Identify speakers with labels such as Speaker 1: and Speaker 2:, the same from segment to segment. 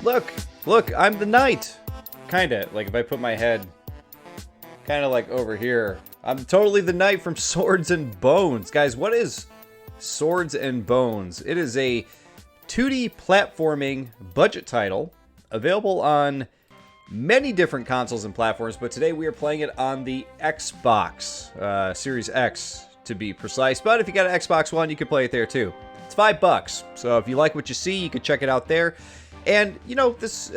Speaker 1: Look, I'm the knight. Kinda, like if I put my head kinda like over here. I'm totally the knight from Swords and Bones. Guys, what is Swords and Bones? It is a 2D platforming budget title available on many different consoles and platforms, but today we are playing it on the Xbox, Series X to be precise. But if you got an Xbox One, you can play it there too. It's $5, so if you like what you see, you can check it out there. And, you know, this,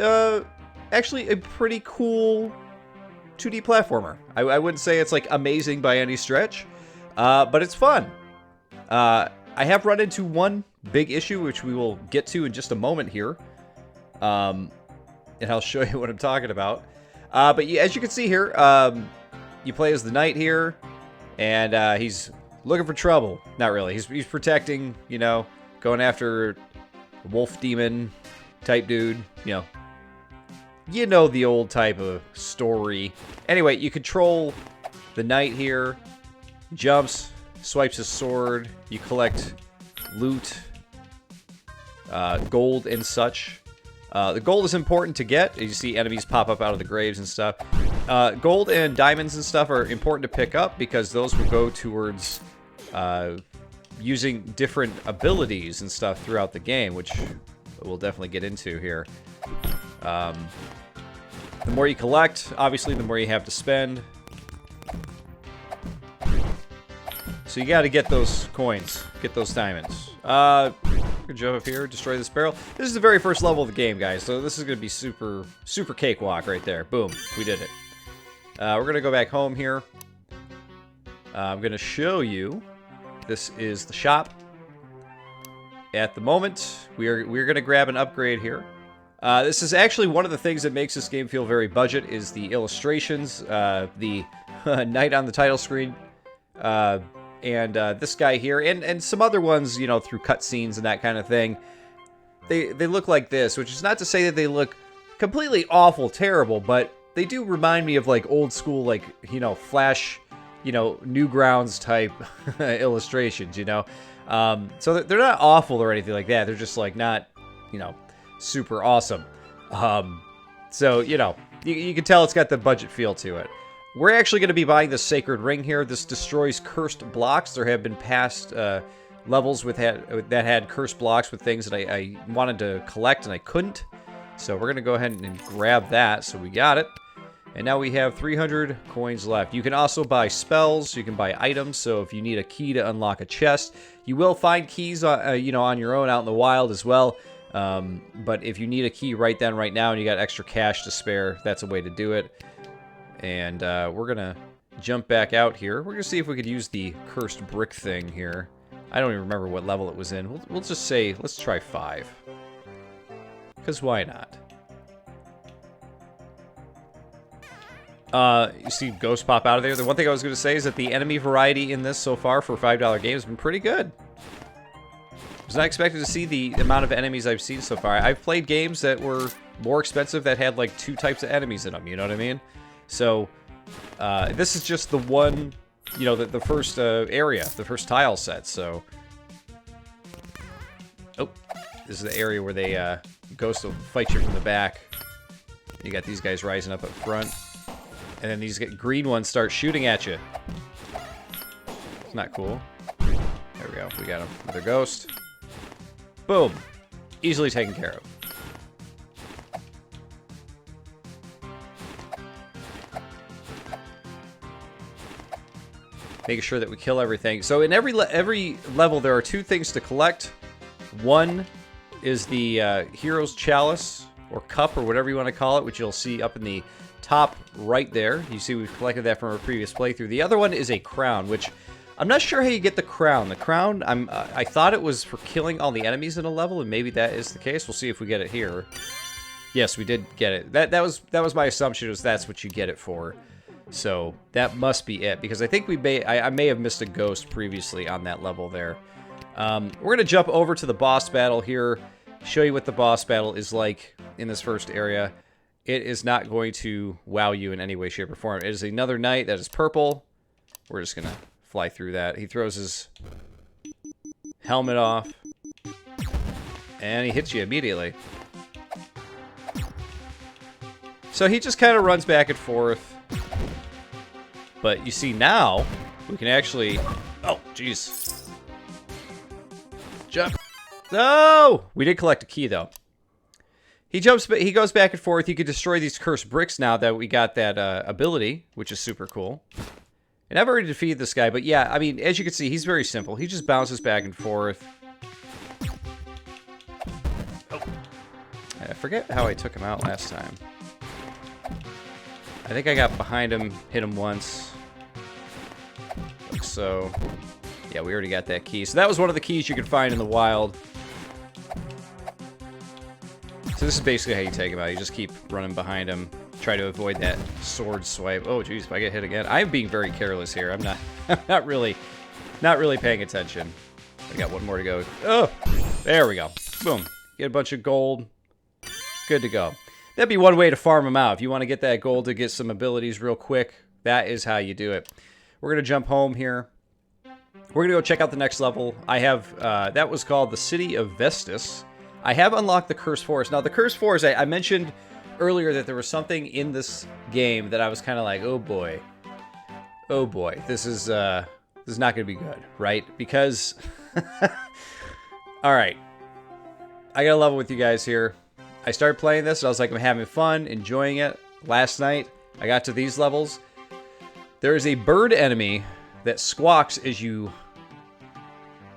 Speaker 1: actually a pretty cool 2D platformer. I wouldn't say it's, like, amazing by any stretch, but it's fun. I have run into one big issue, which we will get to in just a moment here. And I'll show you what I'm talking about. But as you can see here, you play as the knight here, and he's looking for trouble. Not really. He's protecting, you know, going after a wolf demon type dude, you know the old type of story. Anyway, you control the knight here. He jumps, swipes his sword. You collect loot, gold and such. The gold is important to get. You see enemies pop up out of the graves and stuff. Gold and diamonds and stuff are important to pick up because those will go towards using different abilities and stuff throughout the game, which we'll definitely get into here. The more you collect, obviously, the more you have to spend. So you got to get those coins, get those diamonds. We can jump up here, destroy this barrel. This is the very first level of the game, guys, so this is going to be super cakewalk right there. Boom, we did it. We're going to go back home here. I'm going to show you. This is the shop. At the moment, we're going to grab an upgrade here. This is actually one of the things that makes this game feel very budget is the illustrations, the knight on the title screen, and this guy here, and some other ones, you know, through cutscenes and that kind of thing. They look like this, which is not to say that they look completely awful, terrible, but they do remind me of like old school, like, you know, Flash, you know, Newgrounds type illustrations, you know. So they're not awful or anything like that. They're just like not, you know, super awesome. So, you know, you can tell it's got the budget feel to it. We're actually going to be buying the Sacred Ring here. This destroys cursed blocks. There have been past levels that had cursed blocks with things that I wanted to collect and I couldn't. So we're going to go ahead and grab that. So we got it. And now we have 300 coins left. You can also buy spells. You can buy items. So if you need a key to unlock a chest, you will find keys, you know, on your own out in the wild as well. But if you need a key right then, right now, and you got extra cash to spare, that's a way to do it. And we're going to jump back out here. We're going to see if we could use the cursed brick thing here. I don't even remember what level it was in. We'll just say, let's try 5. Because why not? You see ghosts pop out of there. The one thing I was going to say is that the enemy variety in this so far for a $5 game has been pretty good. I was not expecting to see the amount of enemies I've seen so far. I've played games that were more expensive that had like 2 types of enemies in them, you know what I mean? So, this is just the one, you know, the first area, the first tile set, so. Oh, this is the area where they, ghosts will fight you from the back. You got these guys rising up front. And then these green ones start shooting at you. It's not cool. There we go. We got him with their ghost. Boom. Easily taken care of. Making sure that we kill everything. So in every level, there are 2 things to collect. One is the Hero's Chalice, or Cup, or whatever you want to call it, which you'll see up in the top right there. You see we've collected that from our previous playthrough. The other one is a crown, which I'm not sure how you get the crown. The crown, I thought it was for killing all the enemies in a level, and maybe that is the case. We'll see if we get it here. Yes, we did get it. That was my assumption, was that's what you get it for. So that must be it, because I think I may have missed a ghost previously on that level there. We're gonna jump over to the boss battle here, show you what the boss battle is like in this first area. It is not going to wow you in any way, shape, or form. It is another knight that is purple. We're just going to fly through that. He throws his helmet off. And he hits you immediately. So he just kind of runs back and forth. But you see now, we can actually... Oh, jeez. Jump. No! We did collect a key, though. He goes back and forth. You can destroy these cursed bricks now that we got that ability, which is super cool. And I've already defeated this guy, but yeah, I mean, as you can see, he's very simple. He just bounces back and forth. Oh. I forget how I took him out last time. I think I got behind him, hit him once. Like so. Yeah, we already got that key. So that was one of the keys you could find in the wild. So this is basically how you take him out. You just keep running behind him. Try to avoid that sword swipe. Oh, geez, if I get hit again. I'm being very careless here. I'm not really paying attention. I got one more to go. Oh, there we go. Boom. Get a bunch of gold. Good to go. That'd be one way to farm them out. If you want to get that gold to get some abilities real quick, that is how you do it. We're going to jump home here. We're going to go check out the next level. I have, that was called the City of Vestus. I have unlocked the Cursed Forest. Now, the Cursed Forest, I mentioned earlier that there was something in this game that I was kind of like, oh boy, this is not going to be good, right? Because, all right, I got to level with you guys here. I started playing this, and I was like, I'm having fun, enjoying it. Last night, I got to these levels. There is a bird enemy that squawks as you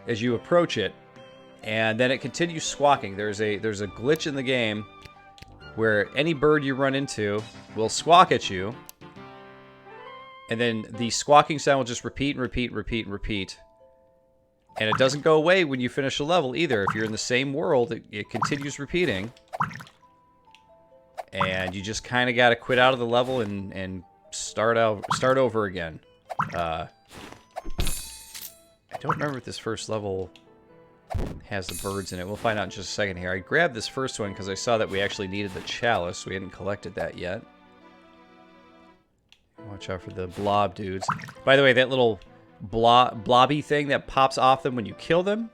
Speaker 1: approach it, and then it continues squawking. There's a glitch in the game where any bird you run into will squawk at you, and then the squawking sound will just repeat and repeat and repeat and repeat. And it doesn't go away when you finish a level either. If you're in the same world, it continues repeating. And you just kind of got to quit out of the level and start over again. I don't remember if this first level has the birds in it. We'll find out in just a second here. I grabbed this first one because I saw that we actually needed the chalice. We hadn't collected that yet. Watch out for the blob dudes. By the way, that little blobby thing that pops off them when you kill them,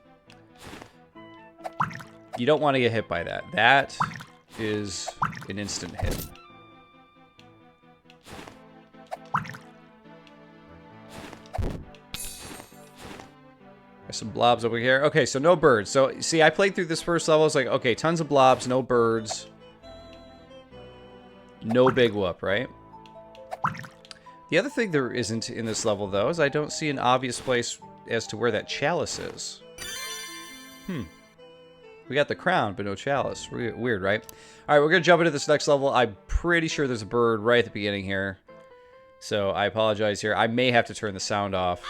Speaker 1: you don't want to get hit by that. That is an instant hit. There's some blobs over here. Okay, so no birds. So, see, I played through this first level. I was like, okay, tons of blobs, no birds. No big whoop, right? The other thing there isn't in this level, though, is I don't see an obvious place as to where that chalice is. We got the crown, but no chalice. Weird, right? All right, we're going to jump into this next level. I'm pretty sure there's a bird right at the beginning here. So I apologize here. I may have to turn the sound off.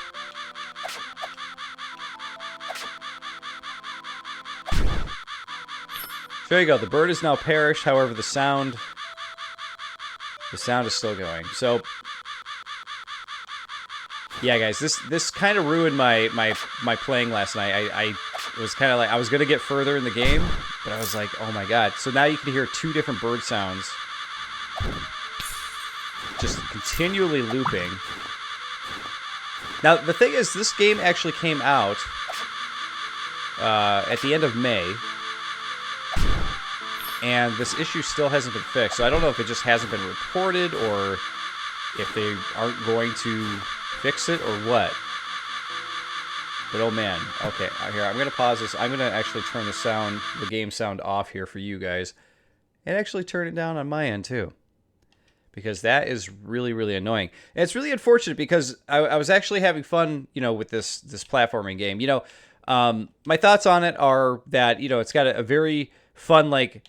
Speaker 1: So there you go. The bird is now perished. However, the sound is still going. So yeah, guys, this kind of ruined my playing last night. I was kind of like, I was gonna get further in the game, but I was like, oh my god. So now you can hear two different bird sounds just continually looping. Now the thing is, this game actually came out at the end of May, and this issue still hasn't been fixed. So I don't know if it just hasn't been reported or if they aren't going to fix it or what. But oh man, okay, here, I'm gonna pause this. I'm gonna actually turn the game sound off here for you guys, and actually turn it down on my end too, because that is really, really annoying. And it's really unfortunate because I was actually having fun, you know, with this platforming game. You know, my thoughts on it are that, you know, it's got a very fun, like,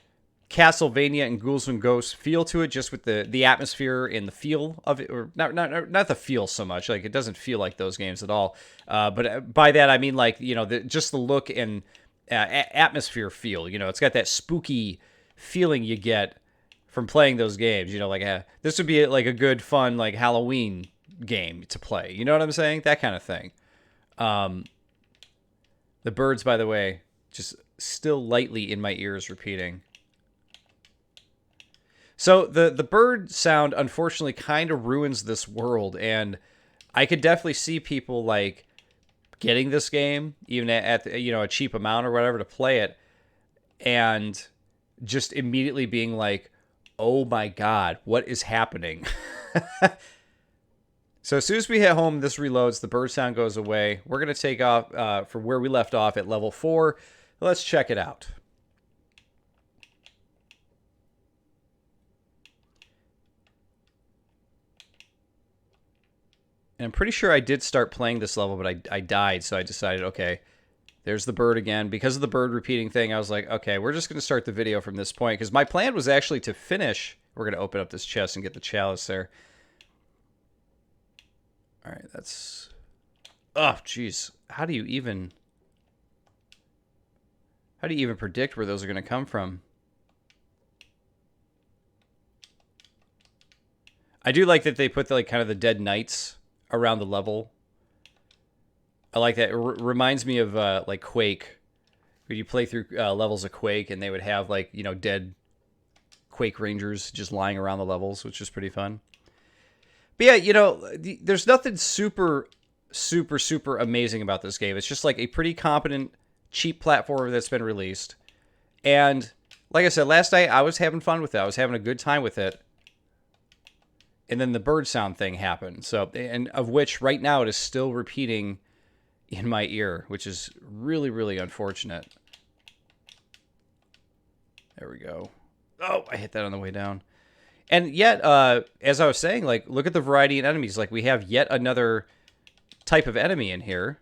Speaker 1: Castlevania and Ghouls and Ghosts feel to it, just with the atmosphere and the feel of it, or not the feel so much, like it doesn't feel like those games at all. But by that I mean, like, you know, just the look and atmosphere feel. You know, it's got that spooky feeling you get from playing those games. You know, like this would be like a good fun like Halloween game to play. You know what I'm saying? That kind of thing. The birds, by the way, just still lightly in my ears repeating. So the bird sound, unfortunately, kind of ruins this world, and I could definitely see people, like, getting this game, even at you know, a cheap amount or whatever, to play it, and just immediately being like, oh my God, what is happening? So as soon as we hit home, this reloads, the bird sound goes away. We're going to take off from where we left off at level 4. Let's check it out. And I'm pretty sure I did start playing this level, but I died, so I decided, okay, there's the bird again. Because of the bird repeating thing, I was like, okay, we're just going to start the video from this point. Because my plan was actually to finish. We're going to open up this chest and get the chalice there. All right, that's... Oh, jeez. How do you even predict where those are going to come from? I do like that they put the, like, kind of the dead knights around the level. I like that. It reminds me of like Quake. When you play through levels of Quake, and they would have, like, you know, dead Quake Rangers just lying around the levels, which is pretty fun. But yeah, you know, there's nothing super amazing about this game. It's just like a pretty competent, cheap platformer that's been released. And like I said, last night I was having fun with it. I was having a good time with it. And then the bird sound thing happened. So, and of which right now it is still repeating in my ear, which is really, really unfortunate. There we go. Oh, I hit that on the way down. And yet, as I was saying, like, look at the variety in enemies. Like, we have yet another type of enemy in here.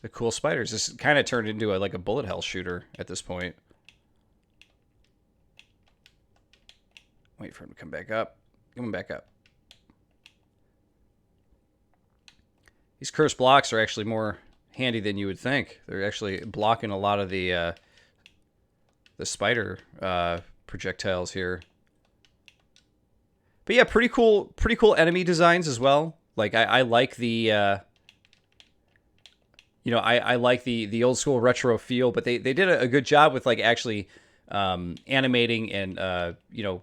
Speaker 1: The cool spiders. This kind of turned into like a bullet hell shooter at this point. Wait for him to come back up. Come back up. These cursed blocks are actually more handy than you would think. They're actually blocking a lot of the spider projectiles here. But yeah, pretty cool enemy designs as well. Like, I like the you know, I like the old school retro feel, but they did a good job with, like, actually animating and you know,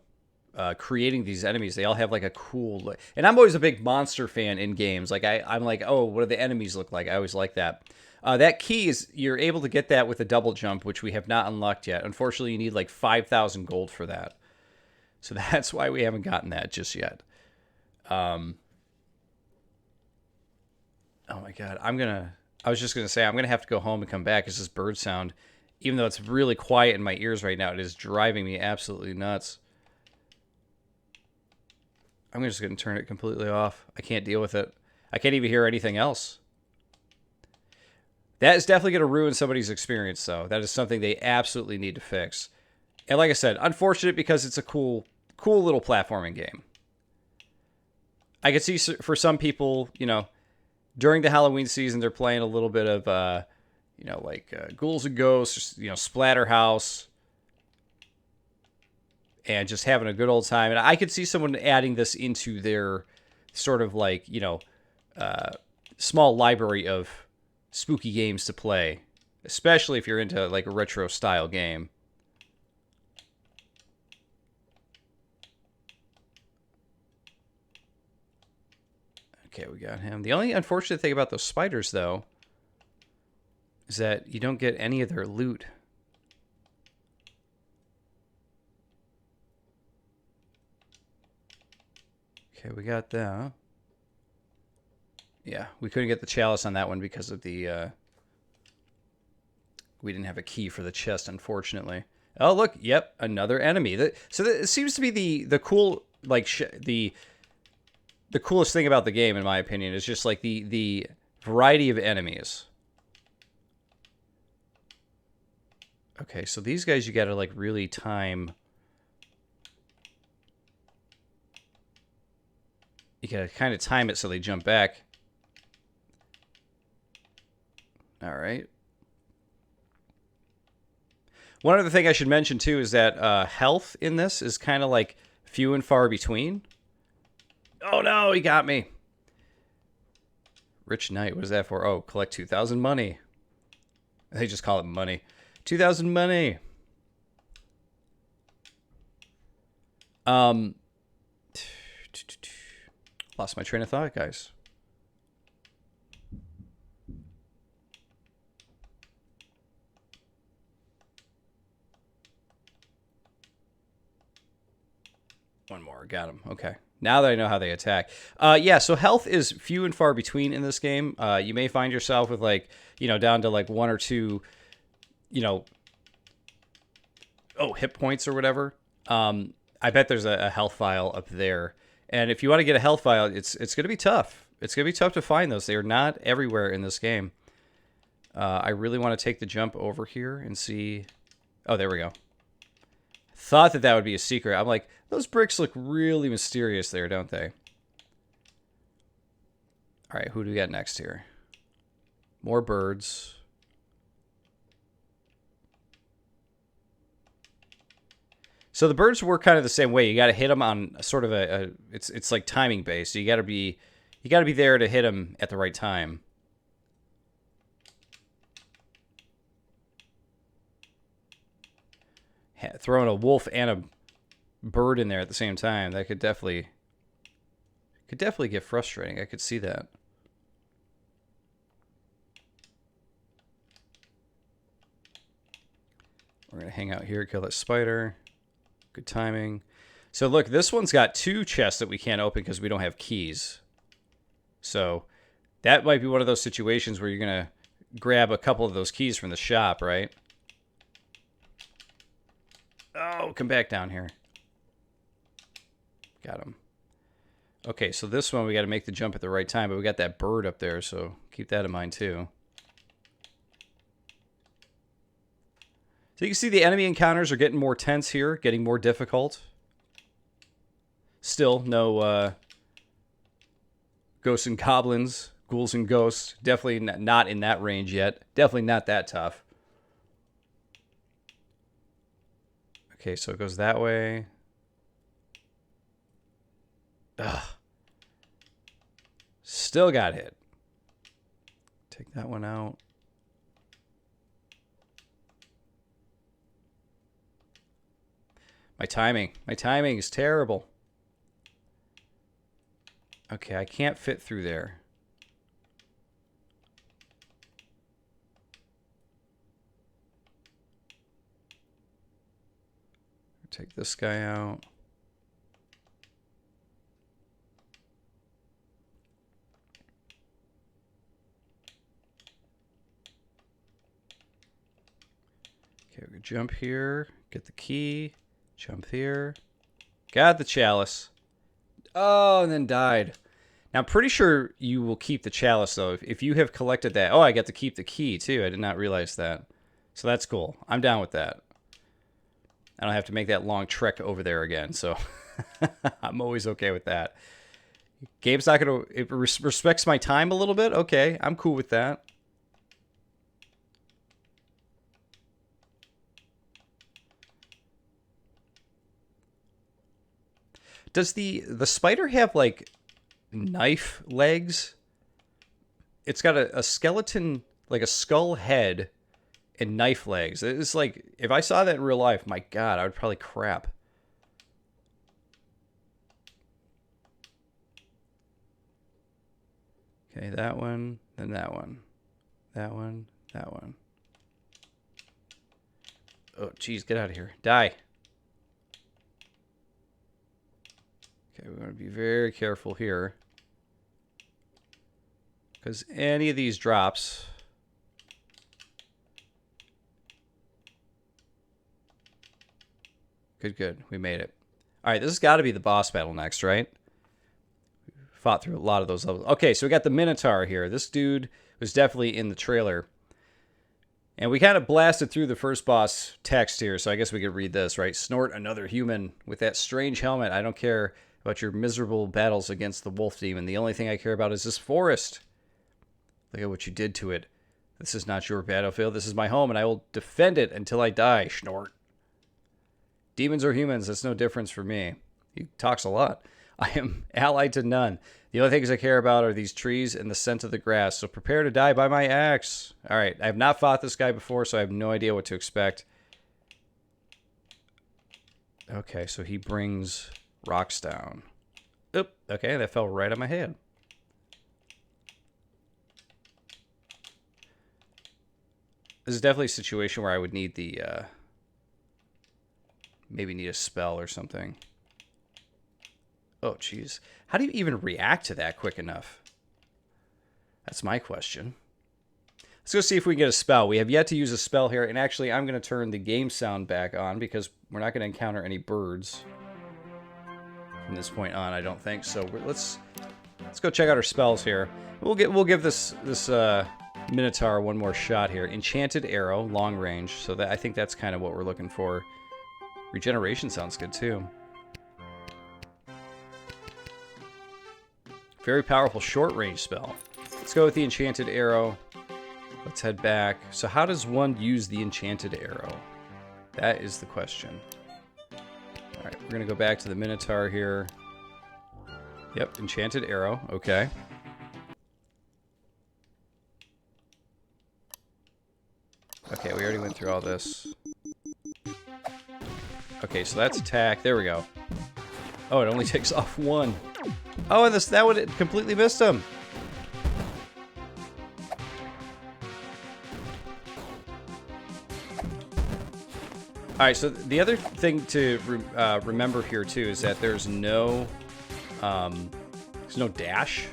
Speaker 1: creating these enemies. They all have like a cool look. And I'm always a big monster fan in games. Like, I'm like, oh, what do the enemies look like? I always like that. That key is, you're able to get that with a double jump, which we have not unlocked yet. Unfortunately, you need like 5,000 gold for that. So that's why we haven't gotten that just yet. Oh my God. I was just going to say, I'm going to have to go home and come back, because this bird sound, even though it's really quiet in my ears right now, it is driving me absolutely nuts. I'm just going to turn it completely off. I can't deal with it. I can't even hear anything else. That is definitely going to ruin somebody's experience, though. That is something they absolutely need to fix. And like I said, unfortunate, because it's a cool little platforming game. I could see for some people, you know, during the Halloween season, they're playing a little bit of, you know, like Ghouls and Ghosts, you know, Splatterhouse, and just having a good old time. And I could see someone adding this into their sort of like, you know, small library of spooky games to play, especially if you're into like a retro style game. Okay, we got him. The only unfortunate thing about those spiders, though, is that you don't get any of their loot. Okay, we got that. Yeah, we couldn't get the chalice on that one because of the... we didn't have a key for the chest, unfortunately. Oh, look. Yep, another enemy. So it seems to be the cool... like the coolest thing about the game, in my opinion, is just like the variety of enemies. Okay, so these guys you gotta like really time. You gotta kind of time it so they jump back. All right. One other thing I should mention too is that health in this is kind of like few and far between. Oh no, he got me. Rich Knight, what is that for? Oh, collect 2,000 money. They just call it money. 2,000 money. Lost my train of thought, guys. one more. Got him. Okay. Now that I know how they attack. Yeah, so health is few and far between in this game. You may find yourself with, like, you know, down to, like, 1 or 2, you know, hit points or whatever. I bet there's a health file up there. And if you want to get a health file, it's going to be tough. It's going to be tough to find those. They are not everywhere in this game. I really want to take the jump over here and see... Oh, there we go. Thought that would be a secret. I'm like, those bricks look really mysterious there, don't they? All right, who do we got next here? More birds. So the birds work kind of the same way. You got to hit them on sort of it's like timing based. So you got to be there to hit them at the right time. Throwing a wolf and a bird in there at the same time, that could definitely get frustrating. I could see that. We're gonna hang out here, kill that spider. Good timing. So look, this one's got 2 chests that we can't open because we don't have keys. So that might be one of those situations where you're gonna grab a couple of those keys from the shop, right? Oh, come back down here. Got him. Okay, so this one we got to make the jump at the right time, but we got that bird up there, so keep that in mind too. So you can see the enemy encounters are getting more tense here, getting more difficult. Still, no ghosts and goblins, ghouls and ghosts. Definitely not in that range yet. Definitely not that tough. Okay, so it goes that way. Ugh. Still got hit. Take that one out. My timing is terrible. Okay, I can't fit through there. Take this guy out. Okay, we can jump here, get the key, jump here. Got the chalice. Oh, and then died. Now, I'm pretty sure you will keep the chalice, though. If you have collected that... Oh, I get to keep the key, too. I did not realize that. So that's cool. I'm down with that. I don't have to make that long trek over there again, so I'm always okay with that. Game's not going to... It respects my time a little bit? Okay, I'm cool with that. Does the spider have, like, knife legs? It's got a skeleton, like a skull head and knife legs. It's like, if I saw that in real life, my God, I would probably crap. Okay, that one, then that one. That one, that one. Oh, geez, get out of here. Die. Okay, we want to be very careful here. Because any of these drops... Good. We made it. All right, this has got to be the boss battle next, right? Fought through a lot of those levels. Okay, so we got the Minotaur here. This dude was definitely in the trailer. And we kind of blasted through the first boss text here, so I guess we could read this, right? Snort, another human with that strange helmet. I don't care about your miserable battles against the wolf demon. The only thing I care about is this forest. Look at what you did to it. This is not your battlefield. This is my home, and I will defend it until I die, Snort. Demons or humans, that's no difference for me. He talks a lot. I am allied to none. The only things I care about are these trees and the scent of the grass, so prepare to die by my axe. All right, I have not fought this guy before, so I have no idea what to expect. Okay, so he brings rocks down. Oop, okay, that fell right on my head. This is definitely a situation where I would need the... maybe need a spell or something. Oh, jeez. How do you even react to that quick enough? That's my question. Let's go see if we can get a spell. We have yet to use a spell here, and actually I'm going to turn the game sound back on because we're not going to encounter any birds from this point on, I don't think. So let's go check out our spells here. We'll give this Minotaur one more shot here. Enchanted Arrow, long range. So that I think that's kind of what we're looking for. Regeneration sounds good too. Very powerful short range spell. Let's go with the Enchanted Arrow. Let's head back. So how does one use the Enchanted Arrow? That is the question. Alright, we're going to go back to the Minotaur here. Yep, Enchanted Arrow. Okay. Okay, we already went through all this. Okay, so that's attack. There we go. Oh, it only takes off one. Oh, and that would completely missed him. Alright, so the other thing to remember here, too, is that there's no dash.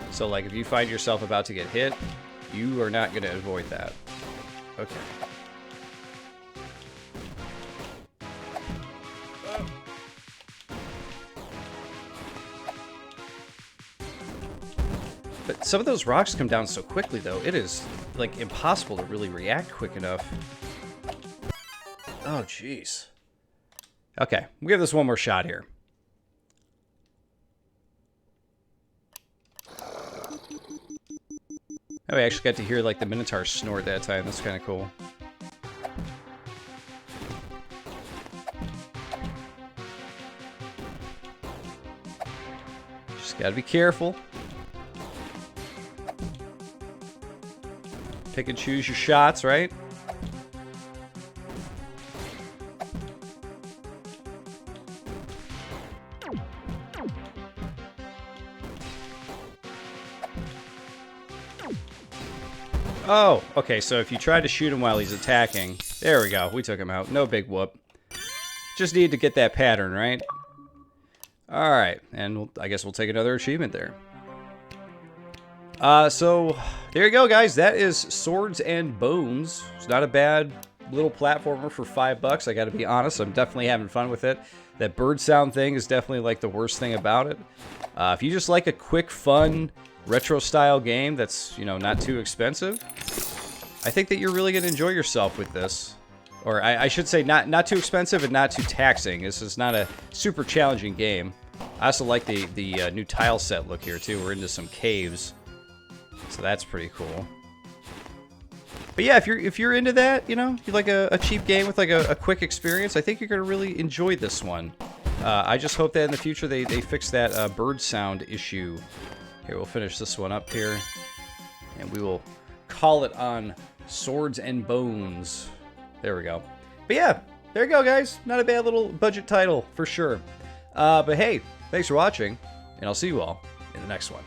Speaker 1: So, like, if you find yourself about to get hit, you are not going to avoid that. Okay. But some of those rocks come down so quickly, though. It is, like, impossible to really react quick enough. Oh, jeez. Okay, we'll give this one more shot here. Oh, we actually got to hear, like, the Minotaur snort that time. That's kind of cool. Just gotta be careful. Pick and choose your shots, right? Oh, okay, so if you try to shoot him while he's attacking... There we go, we took him out. No big whoop. Just need to get that pattern, right? Alright, and I guess we'll take another achievement there. So, there you go, guys. That is Swords and Bones. It's not a bad little platformer for $5. I gotta be honest, I'm definitely having fun with it. That bird sound thing is definitely, like, the worst thing about it. If you just like a quick, fun... retro-style game that's, you know, not too expensive, I think that you're really going to enjoy yourself with this. Or I should say not too expensive and not too taxing. This is not a super challenging game. I also like the new tile set look here, too. We're into some caves. So that's pretty cool. But yeah, if you're into that, you know, you like a cheap game with like a quick experience, I think you're going to really enjoy this one. I just hope that in the future they fix that bird sound issue. Here, we'll finish this one up here, and we will call it on Swords and Bones. There we go. But yeah, there you go, guys. Not a bad little budget title, for sure. But hey, thanks for watching, and I'll see you all in the next one.